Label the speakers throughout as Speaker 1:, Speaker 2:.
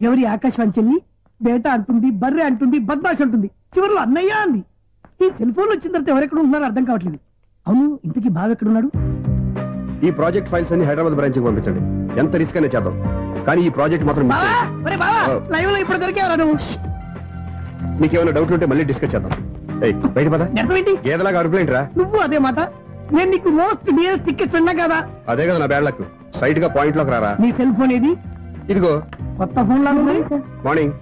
Speaker 1: ఎవరి ఆకాశవాణి చెల్లి బేట అంటుంది, బర్రె అంటుంది, బద్మాష్ అంటుంది, చివరిలో అన్నయ్య అంది. ఈ సెల్ ఫోన్ వచ్చిన తర్వాత ఎవరెక్కడ ఉంటున్నారో అర్థం కావట్లేదు. అవును, ఇంతకీ బావ ఎక్కడున్నాడు?
Speaker 2: ఈ ప్రాజెక్ట్ ఫైల్స్ అన్ని హైదరాబాద్ బ్రాంచ్ కి పంపించండి. ఎంత రిస్క్ అనే చేద్దాం, కానీ ఈ ప్రాజెక్ట్ మాత్రం
Speaker 1: లైవ్ లో ఇప్పుడు దొరికేవరా నువ్వు?
Speaker 2: నీకేమైనా డౌట్ ఉంటే మళ్ళీ డిస్కస్ చేద్దాం. బయట పద. ఏదలాగా అరుపులేంట్రా?
Speaker 1: నువ్వు అదే మాట. నేను నీకు మోస్ట్ డియరెస్ట్ టికెట్ విన్నా కదా.
Speaker 2: అదే కదా నా బ్యాడ్ లక్. స్ట్రైట్ గా పాయింట్ లోకి రారా.
Speaker 1: నీ సెల్ ఫోన్ ఏది?
Speaker 2: ఇదిగో.
Speaker 1: కొత్త ఫోన్ లాగా ఉంది.
Speaker 2: మార్నింగ్.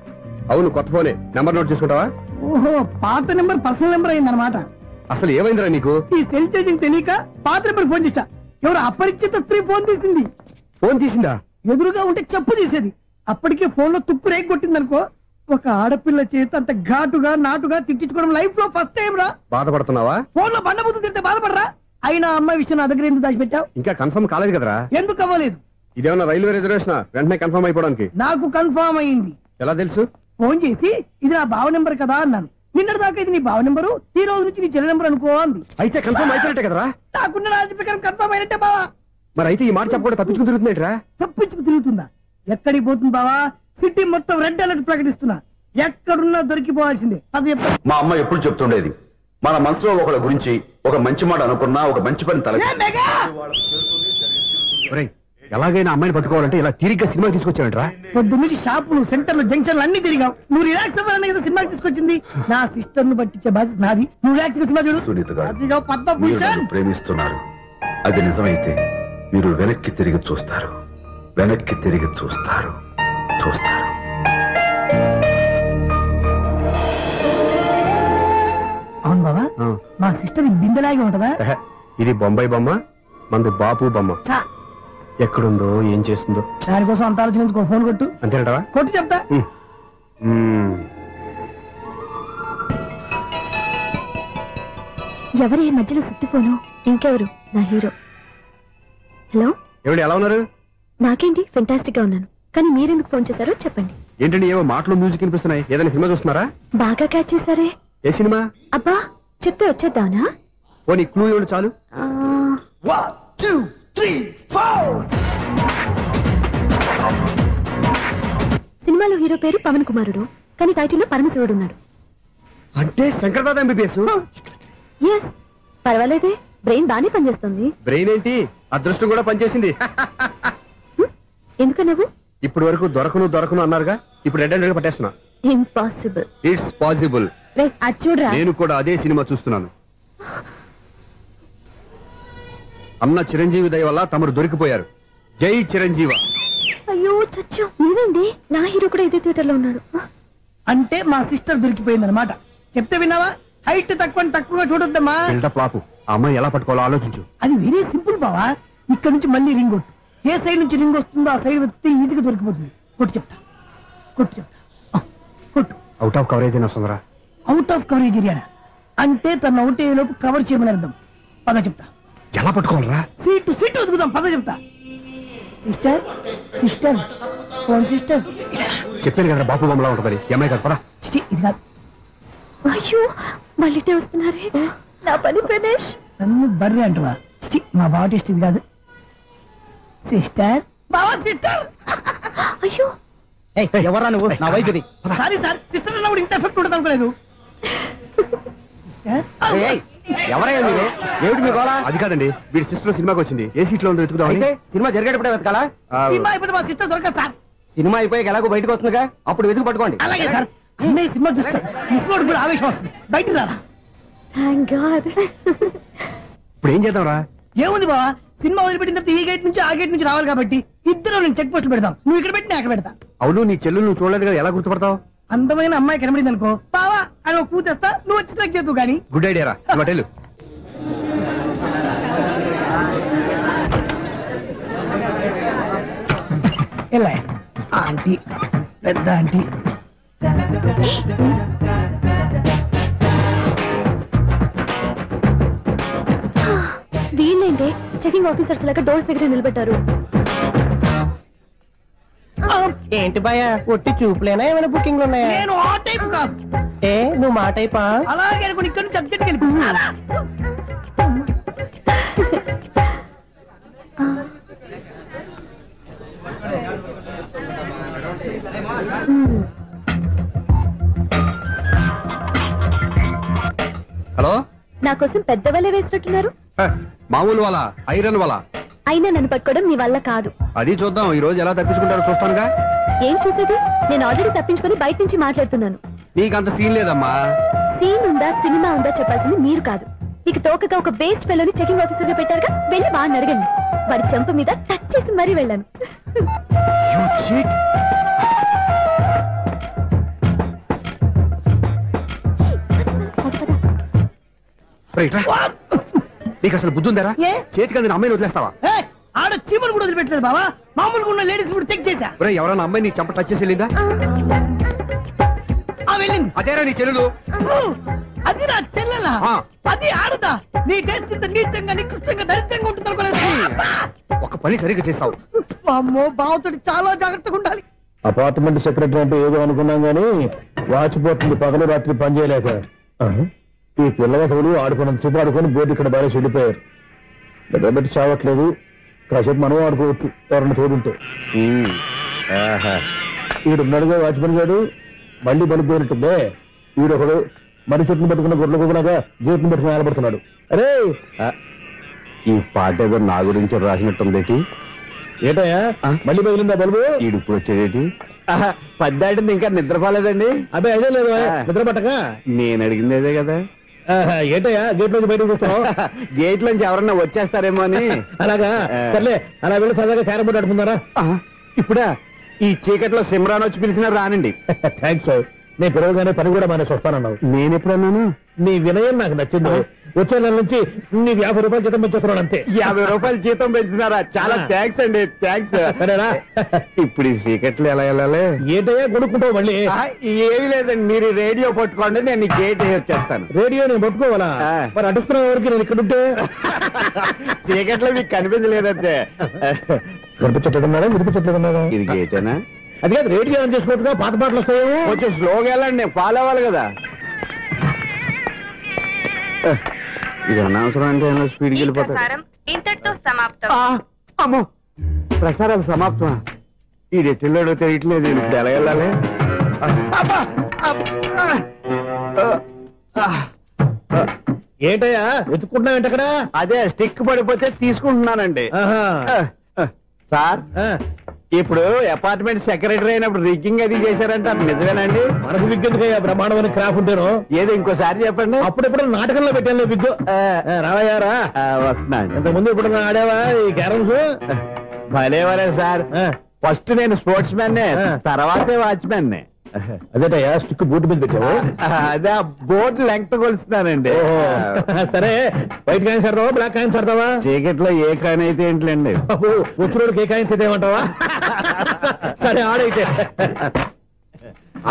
Speaker 2: అవును, కొత్త ఫోనే. నెంబర్ నోట్ చేసుకుంటావా?
Speaker 1: ఓహో, పాత నెంబర్ పర్సనల్ నెంబర్ అయిందన్నమాట.
Speaker 2: అసలు ఏమైందిరా నీకు?
Speaker 1: ఈ సెల్ చేసింగ్ తెలియక పాత నెంబర్ ఫోన్ చేశా. ఎవరు అపరిచిత స్త్రీ ఫోన్ తీసింది.
Speaker 2: ఫోన్ తీసిందా?
Speaker 1: ఎదురుగా ఉంటే చెప్పు తీసేది. అప్పటికే ఫోన్ లో తుక్కు రేగి కొట్టిందనుకో. ఒక ఆడపిల్ల చేత అంత ఘాటుగా నాటుగా తిట్టించుకోవడం లైఫ్ లో ఫస్ట్ టైం రా.
Speaker 2: బాధపడుతున్నావా?
Speaker 1: ఫోన్ లో బండబుద్ధి తింటే బాధపడరా? అయినా అమ్మాయి విషయం నా దగ్గర ఎందుకు దాచిపెట్టావు?
Speaker 2: ఇంకా కన్ఫర్మ్ కాలేదు కదరా.
Speaker 1: ఎందుకు అవ్వలేదు?
Speaker 2: ఇదేమన్నా రైల్వే రిజర్వేషన్? వెంటనే కన్ఫర్మ్ అయిపోవడానికి.
Speaker 1: నాకు కన్ఫర్మ్ అయింది.
Speaker 2: ఎలా తెలుసు?
Speaker 1: ఫోన్ చేసి ఇది నా బావ నెంబర్ కదా అన్నాను. నిన్నటి దాకా ఇది నీ బావ నెంబరు, ఈ రోజు నుంచి నీ చెల్లి నెంబర్ అనుకో అంది.
Speaker 2: అయితే కన్ఫర్మ్ అయిపోయినట్టే కదరా?
Speaker 1: నాకున్న రాజు ప్రకారం కన్ఫర్మ్ అయినట్టే బావా.
Speaker 2: మరి అయితే ఈ మాట చెప్పకుండా తప్పించుకుని తిరుగుతుందేట్రా?
Speaker 1: తప్పించుకు తిరుగుతుందా? ఎక్కడికి పోతుంది బావా? సిటీ మొత్తం రెడ్ అలర్ట్ ప్రకటిస్తున్నా. ఎక్కడున్నా దొరికిపోవాల్సిందే. అది
Speaker 3: మా అమ్మ ఎప్పుడు చెప్తుండేది, మన మనసులో ఒకళ్ళ గురించి ఒక మంచి మాట అనుకున్నా ఒక మంచి పని తల.
Speaker 2: ఎలాగైనా అమ్మాయిని పట్టుకోవాలంటే ఇలా తిరిగ్గా సినిమా తీసుకొచ్చావంట్రా?
Speaker 1: పొద్దు నుంచి షాపులు, సెంటర్లు, జంక్షన్లు అన్ని తిరిగావు. నువ్వు రిలాక్స్ అవ్వాలని కదా సినిమా తీసుకొచ్చింది. నా సిస్టర్ ను పట్టించే బాధ్యత నాది. నువ్వు రిలాక్స్ సినిమా చూడు.
Speaker 3: సునీత గారు ప్రేమిస్తున్నారు. అది నిజమైతే మీరు వెనక్కి తిరిగి చూస్తారు, వెనక్కి తిరిగి చూస్తారు, చూస్తారు.
Speaker 1: అవును బాబా, మా సిస్టర్ బిందెలాగే ఉంటదా?
Speaker 2: ఇది బొంబాయి బొమ్మ, మంది బాపు బొమ్మ. ఎక్కడుందో ఏం చేస్తుందో
Speaker 1: దానికోసం అంత ఆలోచించుకో. ఫోన్ కొట్టు.
Speaker 2: అంతేనటవా?
Speaker 1: కొట్టు చెప్తా.
Speaker 4: ఎవరి ఈ మధ్యలో సుత్తి ఫోను? ఇంకెవరు? నా హీరో. హలో,
Speaker 2: ఎవడు? ఎలా ఉన్నారు?
Speaker 4: నాకేంటి, ఫెంటాస్టిక్ గా ఉన్నాను. కానీ మీరెందుకు ఫోన్ చేశారో చెప్పండి.
Speaker 2: ఏంటండి ఏవో మాటలు మ్యూజిక్ వినిపిస్తున్నాయి? ఏదైనా సినిమా చూస్తున్నారా?
Speaker 4: బాగా క్యాచ్ చేశారే.
Speaker 2: ఏ సినిమా?
Speaker 4: అబ్బా, చెప్తే వచ్చేద్దానా?
Speaker 2: ఓ నీ క్లూ ఇవ్వండి చాలు.
Speaker 1: 1 2 3 4.
Speaker 4: సినిమాలో హీరో పేరు పవన్ కుమారుడు, కానీ టైటిల్లో పరమశివుడు ఉన్నాడు.
Speaker 2: అంటే శంకర్దాద ఎంబీబీఎస్.
Speaker 4: ఎస్, పర్వాలేదే. బ్రెయిన్ బానే పనిచేస్తుంది.
Speaker 2: బ్రెయిన్ ఏంటి, అదృష్టం కూడా పనిచేసింది.
Speaker 4: ఎందుకన్నావు?
Speaker 2: ఇప్పటి వరకు దొరకను అన్నారుగా, ఇప్పుడు రెడ్ హ్యాండెడ్ గా పట్టేస్తున్నా.
Speaker 4: ఇంపాసిబుల్.
Speaker 2: It's possible.
Speaker 4: అది చూడరా.
Speaker 2: నేను కూడా అదే సినిమా చూస్తున్నాను. అన్న చిరంజీవి దయ వల్ల తమరు దొరికిపోయారు. జై చిరంజీవ.
Speaker 4: అయ్యో చచ్చో, నేనండి. నా హీరో కూడా ఇదే థియేటర్ లో ఉన్నాడు.
Speaker 1: అంటే మా సిస్టర్ దొరికిపోయింది అనమాట. చెప్తే విన్నావా? హైట్ తక్కువగా చూడొద్దమ్మా.
Speaker 2: పాపు, ఆ అమ్మాయి ఎలా పట్టుకోవాలో ఆలోచించు.
Speaker 1: అది వెరీ సింపుల్ బావా. ఇక్కడ నుంచి మళ్ళీ రింగ్ కొట్టు. ఏ సైడ్ నుంచి రింగ్ వస్తుందో ఆ సైడ్ వెతికితే ఈజీగా దొరికిపోతుంది. కొట్టు చెప్తా. కొట్టు.
Speaker 2: అవుట్ ఆఫ్ కవరేజ్ అని వస్తుందిరా.
Speaker 1: అవుట్ ఆఫ్ కవరేజ్ ఏరియా అంటే తన అవుట్ అయ్యే లోపు కవర్ చేయమని అర్థం. పద చెప్తా.
Speaker 2: ఎలా పట్టుకోవాలరా?
Speaker 1: సీటు వెతుకుదాం. పద చెప్తా. Sister phone sister.
Speaker 2: చెప్పాను కదా బాపు బొమ్మలా ఉంటుందని. అమ్మాయి కదా, పదా.
Speaker 1: ఇది కాదు.
Speaker 4: అయ్యో, మళ్ళీ వస్తున్నారే. నా పని ఫినిష్.
Speaker 1: నన్ను బర్రె అంటవా? మా బావ టేస్ట్ ఇది కాదు. సిస్టర్. బావా సిస్టర్.
Speaker 4: అయ్యో,
Speaker 1: ఎవరా నువ్వు? నా వైఫ్ ఇది. సారీ సార్, సిస్టర్ అన్నప్పుడు ఇంత ఎఫెక్ట్ ఉండదు అనుకోలేదు.
Speaker 2: ఎవరైనా మీరు? ఏమిటి మీ గోళ? అది కాదండి, వీడి సిస్టర్ సినిమాకి వచ్చింది. ఏ సీట్ లో ఉందో వెతుకుదాం.
Speaker 5: సినిమా జరిగేటప్పుడే వెతకాలా?
Speaker 1: సినిమా అయిపోతే మా సిస్టర్ దొరకదు సార్.
Speaker 5: సినిమా అయిపోయి ఎలాగో బయటకు వస్తుందిగా, అప్పుడు వెతుకు పట్టుకోండి.
Speaker 1: అలాగే సార్. అన్నయ్య సినిమా చూస్తే మిస్వాడు కూడా ఆవేశం వస్తుంది. బయటకు రారా.
Speaker 4: Thank God.
Speaker 2: ఇప్పుడు ఏం చేద్దాంరా?
Speaker 1: ఏముంది బావా, సినిమా వదిలిపెట్టిన తర్వాత ఈ గేట్ నుంచి ఆ గేట్ నుంచి రావాలి కాబట్టి ఇద్దరు నేను చెక్ పోస్ట్ పెడతాం. నువ్వు ఇక్కడ పెట్టి అక్కడ పెడతా.
Speaker 2: అవును, నీ చెల్లెలు నువ్వు చూడలేదు కదా, ఎలా గుర్తుపడతావు?
Speaker 1: అందమైన అమ్మాయి కనబడింది అనుకో, బావా అని కూతేస్తా, నువ్వు వచ్చి సెలెక్ట్ చేద్దు కానీ.
Speaker 2: గుడ్ ఐడియా రా. హోటల్
Speaker 1: ఎలా ఆంటీ, పెద్ద ఆంటీ.
Speaker 4: వీళ్ళేంటే చెకింగ్ ఆఫీసర్స్ లాగా డోర్స్ దగ్గర నిలబెట్టారు.
Speaker 5: ఏంటి భయ, ఒట్టి చూపులేనా ఏమైనా బుకింగ్లు ఉన్నాయా?
Speaker 1: నేను ఆ టైప్ కాదు.
Speaker 5: ఏ నువ్వు మా టైపా?
Speaker 1: అలాగే అనుకుని ఇక్కడ నుంచి అర్జెంట్కి వెళ్ళిపోతున్నా.
Speaker 2: హలో,
Speaker 4: నా కోసం పెద్ద వల వేసినట్టున్నారు.
Speaker 2: మామూలు వాళ్ళ ఐరన్ వాళ్ళ
Speaker 4: అయినా నన్ను పట్టుకోవడం మీ వల్ల కాదు.
Speaker 2: అది చూద్దాం ఈ రోజు ఎలా తప్పించుకుంటారో చూస్తానుగా.
Speaker 4: ఏం చూసేది? నేను ఆల్రెడీ తప్పించుకొని బయట నుంచి మాట్లాడుతున్నాను.
Speaker 2: నీకంత సీన్ లేదమ్మా.
Speaker 4: సీన్ ఉందా సినిమా ఉందా చెప్పాల్సింది మీరు కాదు. మీకు తోకగా ఒక బేస్ట్ ఫెలోని చెకింగ్ ఆఫీసర్ గా పెట్టారుగా, వెళ్ళి బాగా అడగండి. వాడి చెంప మీద టచ్ చేసి మరీ వెళ్ళాను.
Speaker 2: నీకు అసలు బుద్ధి ఉందారా? చేతికి అందిన అమ్మాయిని వదిలేస్తావా?
Speaker 1: ఆడ చీమలు కూడా వదిలిపెట్టలేదు బావా. మామూలుగా ఉన్న లేడీస్ కూడా చెక్ చేశా.
Speaker 2: ఎవరైనా అమ్మాయి నీ చెంప టచ్ చేసి వెళ్ళిందా?
Speaker 1: వెళ్ళింది.
Speaker 2: అదేరా నీ చెల్లెలు?
Speaker 1: అది నా చెల్లెలా? అది ఆడదా? నీ టేస్ట్ ఇంత నీచంగా నికృష్టంగా దరిద్రంగా ఉంటుంది అనుకోలేదు.
Speaker 2: ఒక పని సరిగ్గా చేస్తావు.
Speaker 1: అమ్మో, బావతోటి చాలా జాగ్రత్తగా ఉండాలి.
Speaker 6: అపార్ట్మెంట్ సెక్రటరీ అంటే ఏదో అనుకున్నాం గానీ వాచిపోతుంది పగలు రాత్రి పని చేయలేక. ఈ పిల్లవాళ్ళు ఆడుకున్నంతసేపు ఆడుకొని బోర్డు ఇక్కడ బాగా చెడిపోయారు. నిద్రబెట్టి చావట్లేదు. కాసేపు మనం ఆడుకోవచ్చు ఎవరన్నా తోడుంటే. ఈడున్నాడుగా వాచ్మెన్ గారు, మళ్ళీ బలిపోయినట్టుందే. ఈడొకడు మరి చెట్టును పట్టుకున్న గొడ్ల కుదలాగా గేట్ను పట్టుకుని ఆడబడుతున్నాడు. అరే,
Speaker 3: ఈ పాట ఏదో నా గురించి రాసినట్టుందేటి.
Speaker 6: ఏటయ్యా మళ్ళీ బదిలిందా బలుబు?
Speaker 3: ఈడు ఇప్పుడు వచ్చేదేటి? పద్దాటింది ఇంకా నిద్రపోలేదండి.
Speaker 6: అదే అదే లేదు నిద్ర పట్టక.
Speaker 3: నేను అడిగింది అదే కదా.
Speaker 6: ఏటయ్యా గేట్ నుంచి బయటకు చూస్తున్నావు?
Speaker 3: గేట్ నుంచి ఎవరన్నా వచ్చేస్తారేమో అని.
Speaker 6: అలాగా, సర్లే అలా వెళ్ళి సరదాగా క్యారం బోర్డు ఆడుకుందారా?
Speaker 3: ఇప్పుడా? ఈ చీకట్లో సిమ్రాన్ వచ్చి పిలిచినా రానండి.
Speaker 6: థ్యాంక్స్. నేను పిలవగానే పని కూడా మానేసి వస్తానన్నావు.
Speaker 3: నేను ఎప్పుడన్నాను?
Speaker 6: నీ వినయం నాకు నచ్చింది. వచ్చే నెల నుంచి నీకు 50 రూపాయలు జీతం పెంచుతున్నాడు అంతే.
Speaker 3: 50 రూపాయలు జీతం పెంచుతున్నారా? చాలా థ్యాంక్స్ అండి, థ్యాంక్స్.
Speaker 6: సరేనా?
Speaker 3: ఇప్పుడు ఈ చీకట్లు ఎలా వెళ్ళాలి?
Speaker 6: ఏంటయ్యా కొనుక్కుంటావు మళ్ళీ?
Speaker 3: ఏమీ లేదండి, మీరు రేడియో పట్టుకోండి, నేను గేట్ వచ్చేస్తాను.
Speaker 6: రేడియో నేను పట్టుకోవాలా? మరి అడుస్తున్నా ఎవరికి నేను ఇక్కడ ఉంటే?
Speaker 3: చీకట్లో మీకు కనిపించలేదంటే.
Speaker 6: కనిపించట్లేదన్నారా వినిపించట్లేదన్నారా?
Speaker 3: ఇది గేటేనా?
Speaker 6: అది కాదు, రేడియో ఆన్ చేసుకోవచ్చుగా, పాత పాటలు వస్తాయేమో.
Speaker 3: కొంచెం స్లోగా వెళ్ళండి, ఫాలో అవ్వాలి కదా. ఇది అనవసరం అంటే స్పీడ్కి వెళ్ళిపోతారు.
Speaker 7: ఇంతటితో సమాప్తం.
Speaker 3: అమ్మో, ప్రసారాలు సమాప్తమా? ఈ రెట్టిల్లోడో తెలియట్లేదు. ఇప్పుడు ఎలా వెళ్ళాలి?
Speaker 6: ఏంటయ్యా వెతుక్కుంటున్నావు ఏంటక్కడ?
Speaker 3: అదే స్టిక్ పడిపోతే తీసుకుంటున్నానండి. సార్, ఇప్పుడు అపార్ట్మెంట్ సెక్రటరీ అయినప్పుడు రిగ్గింగ్ అది చేశారంటే అది నిజమేనండి?
Speaker 6: మనకు విగ్గెందుకయ్యా, బ్రహ్మాండమైన క్రాఫ్ ఉంటాను.
Speaker 3: ఏదో ఇంకోసారి చెప్పండి.
Speaker 6: అప్పుడెప్పుడు నాటకంలో పెట్టాను విగ్గు. రావయ్యారా?
Speaker 3: వస్తున్నాను.
Speaker 6: ఇంతకుముందు ఇప్పుడు ఆడావా ఈ క్యారమ్స్?
Speaker 3: భలేవరే సార్. ఫస్ట్ నేను స్పోర్ట్స్ మ్యాన్, తర్వాతే వాచ్మెన్.
Speaker 6: అదేటయ్యా స్టిక్ బూట్ మీద పెట్టావు?
Speaker 3: అదే బోర్డు లెంగ్త్ కొలుస్తున్నానండి.
Speaker 6: సరే, వైట్ కాయిన్స్ ఆడతావా బ్లాక్ కాయిన్స్ ఆడతావా?
Speaker 3: చీకట్లో ఏ కాయిన్ అయితే ఏంటండి?
Speaker 6: వచ్చినోడికి ఏ కాయిన్స్ అయితే ఏమంటావా? సరే ఆడైతే.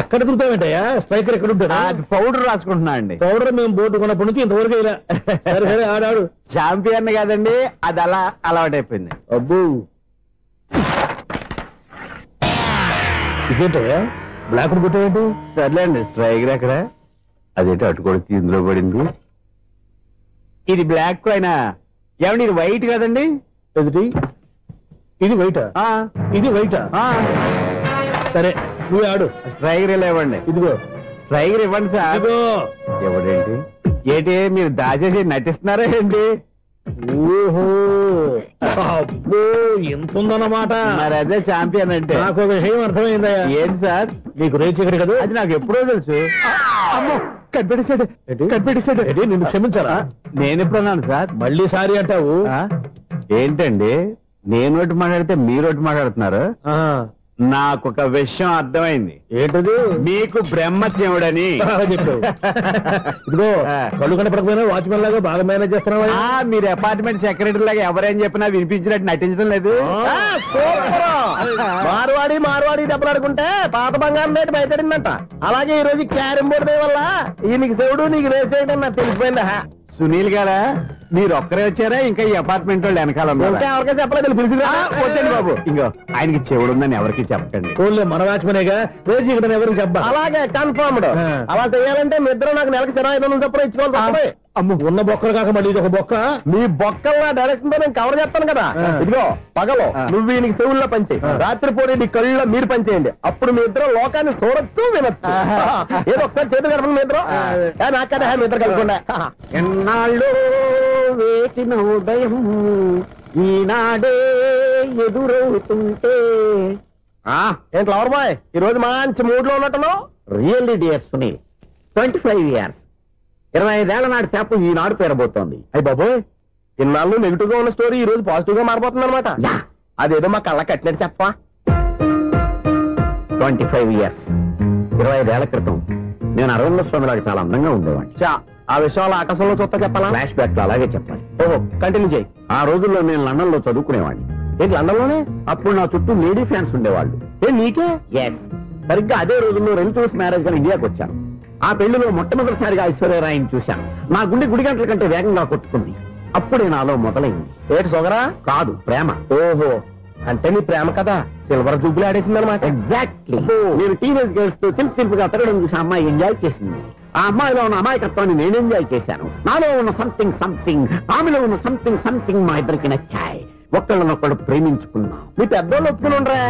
Speaker 6: అక్కడ తిరుగుతావేంటయ్యా? స్ట్రైకర్ ఎక్కడ ఉంటాడా?
Speaker 3: పౌడర్ రాసుకుంటున్నా అండి.
Speaker 6: పౌడర్ మేము బోర్డు కొన్నప్పటి నుంచి ఇంతవరకు ఇలా. సరే సరే ఆడాడు.
Speaker 3: ఛాంపియన్ కాదండి, అది అలా అలవాటైపోయింది.
Speaker 6: అబ్బు, ఇదేంటయ్యా బ్లాక్ కొట్టేయండి?
Speaker 3: సర్లేండి, స్ట్రైకర్ ఎక్కడ? అదేంటి అటుకొడితే ఇందులో పడింది. ఇది బ్లాక్ అయినా ఏమండి? ఇది వైట్ కదండి?
Speaker 6: ఎదుటి ఇది వైటా? ఇది వైటా? సరే నువ్వే ఆడు.
Speaker 3: స్ట్రైకర్ ఇలా ఇవ్వండి.
Speaker 6: ఇదిగో
Speaker 3: స్ట్రైకర్ ఇవ్వండి సార్.
Speaker 6: ఇదిగో.
Speaker 3: ఎవడేంటి? ఏంటి మీరు దాచేసి నటిస్తున్నారా ఏంటి?
Speaker 6: ఓహో, అబ్బో ఎంత ఉందన్నమాట.
Speaker 3: మరి అదే ఛాంపియన్ అంటే.
Speaker 6: నాకు విషయం అర్థమైందయ్యా.
Speaker 3: ఏంటి సార్?
Speaker 6: నీకు రేచీకటి కదా?
Speaker 3: అది నాకు ఎప్పుడో తెలుసు. అమ్మో, కనిపెట్టేశాడు.
Speaker 6: నిన్ను క్షమించారా?
Speaker 3: నేను ఎప్పుడన్నాను సార్?
Speaker 6: మళ్ళీ సారీ అంటావు?
Speaker 3: ఏంటండి, నేను ఒకటి మాట్లాడితే మీరు ఒకటి మాట్లాడుతున్నారు. నాకు ఒక విషయం అర్థమైంది.
Speaker 6: ఏంటది?
Speaker 3: మీకు బ్రహ్మత్యముడని
Speaker 6: చెప్పావు. ఇదిగో కళ్ళు కనపడకపోయినా వాచ్మెన్ లాగా బాగా మేనేజ్ చేస్తున్నావా?
Speaker 3: మీరు అపార్ట్మెంట్ సెక్రటరీ లాగా ఎవరేం చెప్పినా వినిపించినట్టు నటించడం లేదు.
Speaker 6: మార్వాడి దెబ్బలు ఆడుకుంటే పాత బంగారం రేటు బయటడిందంట. అలాగే ఈ రోజు క్యారం బోర్డు వల్ల ఈయనకి శివుడు నీకు రేసేయడం నాకు తెలిసిపోయిందా?
Speaker 3: సునీల్ గారా, మీరు ఒక్కరే వచ్చారా? ఇంకా ఈ అపార్ట్మెంట్ వాళ్ళు వెనకాల
Speaker 6: ఎవరికైనా చెప్పలేదు, పిలిచిరా.
Speaker 3: వచ్చండి బాబు. ఇంకో ఆయనకి చెవుడు ఉందని ఎవరికి చెప్పకండి.
Speaker 6: ఓన్లీ మన వాచ్మనేగా, రోజు ఇక్కడ ఎవరికి చెప్పా. అలాగే కన్ఫర్మ్డ్. అలా చేయాలంటే మీ ఇద్దరు నాకు నెలకి 2500 చొప్పున ఇచ్చుకోవాలి. అమ్మ ఉన్న బొక్కలు కాక మళ్ళీ ఇది ఒక బొక్క.
Speaker 3: నీ బొక్కల డైరెక్షన్ తో నేను కవర్ చేస్తాను కదా. ఇదిగో పగలో నువ్వు వీనికి చెవుల్లో పనిచేయి, రాత్రిపూట నీ కళ్ళలో మీరు పనిచేయండి. అప్పుడు మీ ఇద్దరు లోకాన్ని చూడొచ్చు వినొచ్చు. ఏదో ఒకసారి చేతులు కడపండి మీ ఇద్దరు. నాకదే మీ ఇద్దరు కలుపుకుండా. ఎన్నాళ్ళు వేసిన ఉదయం ఈనాడే ఎదురవుతుంటే. ఏంటి లవర్ బాయ్, ఈ రోజు మంచి మూడ్ లో ఉన్నట్టును? రియల్లీ డియర్ సునీల్, 25 years 25 ఏళ్ల నాటి చేప ఈనాడు పేరబోతోంది. అయ్యి బాబోయ్, ఇన్నాళ్ళు నెగిటివ్ గా ఉన్న స్టోరీ ఈ రోజు పాజిటివ్ గా మారిపోతుంది అనమాట. అదేదో మా కళ్ళ కట్టినట్టు చెప్పా. 25 years 25 ఏళ్ల క్రితం నేను అరవింద స్వామి లాగా చాలా అందంగా ఉండేవాడిని. ఆ విషయాలు ఆకాశంలో చూస్తా చెప్పాలా? ఫ్లాష్ బ్యాక్ లో అలాగే చెప్పాలి. ఓహో, కంటిన్యూ చేయి. ఆ రోజుల్లో నేను లండన్ లో చదువుకునేవాడిని. ఏంటి లండన్ లోనే? అప్పుడు నా చుట్టూ లేడీ ఫ్యాన్స్ ఉండేవాళ్ళు. నీకే? ఎస్. సరిగ్గా అదే రోజుల్లో రిలేటివ్స్ మ్యారేజ్ గా ఇండియాకి వచ్చాను. ఆ పెళ్లిలో మొట్టమొదటిసారిగా ఐశ్వర్యరాయని చూశాను. నా గుండె గుడి గంటల కంటే వేగంగా కొట్టుకుంది. అప్పుడే నాలో మొదలైంది. ఏటి సొగరా? కాదు, ప్రేమ. ఓహో, అంటే నీ ప్రేమ కదా సిల్వర్ జూబులు ఆడేసిందనమాట. ఎగ్జాక్ట్లీ. నేను టీనేజ్ గర్ల్స్ తో చిలిపిగా తిరగడం చూసి అమ్మాయి ఎంజాయ్ చేసింది. ఆ అమ్మాయిలో ఉన్న అమాయకత్వాన్ని నేను ఎంజాయ్ చేశాను. నాలో ఉన్న సంథింగ్ ఆమెలో ఉన్న సంథింగ్ మా ఇద్దరికి నచ్చాయి. ఒక్కళ్ళనొక్కడు ప్రేమించుకున్నాం. మీ పెద్దోళ్ళు ఒప్పుకుని ఉండరా?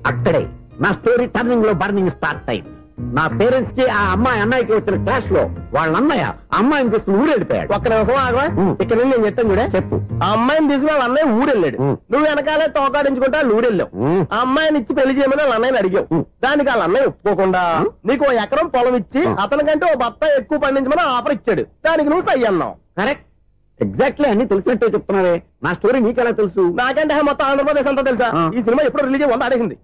Speaker 3: అక్కడే నా స్టోరీ టర్నింగ్ లో బర్నింగ్ స్టార్ట్ అయింది. నా పేరెంట్స్ కి ఆ అమ్మాయి అన్నయ్యకి వచ్చిన క్లాష్ లో వాళ్ళ అన్నయ్య అమ్మాయిని తీసుకుని ఊరెళ్ళిపోయాడు. ఒక్క నిమిషం ఆగవా, ఇక్కడ నేను చెప్తాను కూడా. చెప్పు. ఆ అమ్మాయిని తీసుకుని వాళ్ళ అన్నయ్య ఊరెళ్ళాడు. నువ్వు వెనకాలే తోకాడించుకుంటా ఊరెళ్ళావు. ఆ అమ్మాయిని ఇచ్చి పెళ్లి చేయమని వాళ్ళ అన్నయ్యని అడిగావు. దానికి వాళ్ళ అన్నయ్య ఒప్పుకోకుండా నీకు 1 ఎకరం పొలం ఇచ్చి అతనికంటే ఓ బత్త ఎక్కువ పండించమని ఆఫర్ ఇచ్చాడు. దానికి నువ్వు సై అన్నావు. కరెక్ట్, ఎగ్జాక్ట్లీ అన్ని తెలిసినట్టే చెప్తున్నావే. నా స్టోరీ నీకెలా తెలుసు? నాకంటే మొత్తం ఆంధ్రప్రదేశ్ అంతా తెలుసా? ఈ సినిమా ఎప్పుడు రిలీజ్ అయ్యి 100 ఆడేసింది.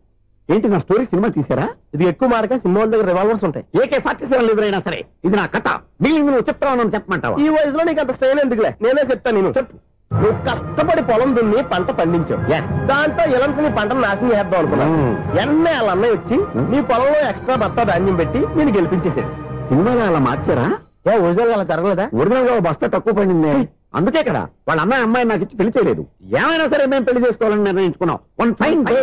Speaker 3: ఏంటి, నా స్టోరీ సినిమా తీసారా? ఇది ఎక్కువ మార్క సినిమా దగ్గర రివాల్వర్స్ ఉంటాయి. AK-47 ఎవరైనా సరే ఇది నా కథ. నువ్వు చెప్తావు చెప్పమంటావా? ఈ వయసులో నీకు అంత స్ట్రెయిన్ ఎందుకులే, నేనే చెప్తాను. నేను చెప్పు. నువ్వు కష్టపడి పొలం దున్ని పంట పండించావు. దాంతో ఇలంసి నీ పంటను నాశనం చేద్దాం అనుకున్నావు. ఎన్నే వాళ్ళ అన్నయ్య వచ్చి నీ పొలంలో ఎక్స్ట్రా బత్తా ధాన్యం పెట్టి నేను గెలిపించేసాడు. సినిమాలో అలా మార్చారా? ఒరిజినల్ అలా జరగలేదా? ఒరిజినల్ గా బస్తా తక్కువ పండింది, అందుకే కదా వాళ్ళ అమ్మాయి నాకు ఇచ్చి పెళ్లి చేయలేదు. ఏమైనా సరే మేము పెళ్లి చేసుకోవాలని నిర్ణయించుకున్నాం. One fine day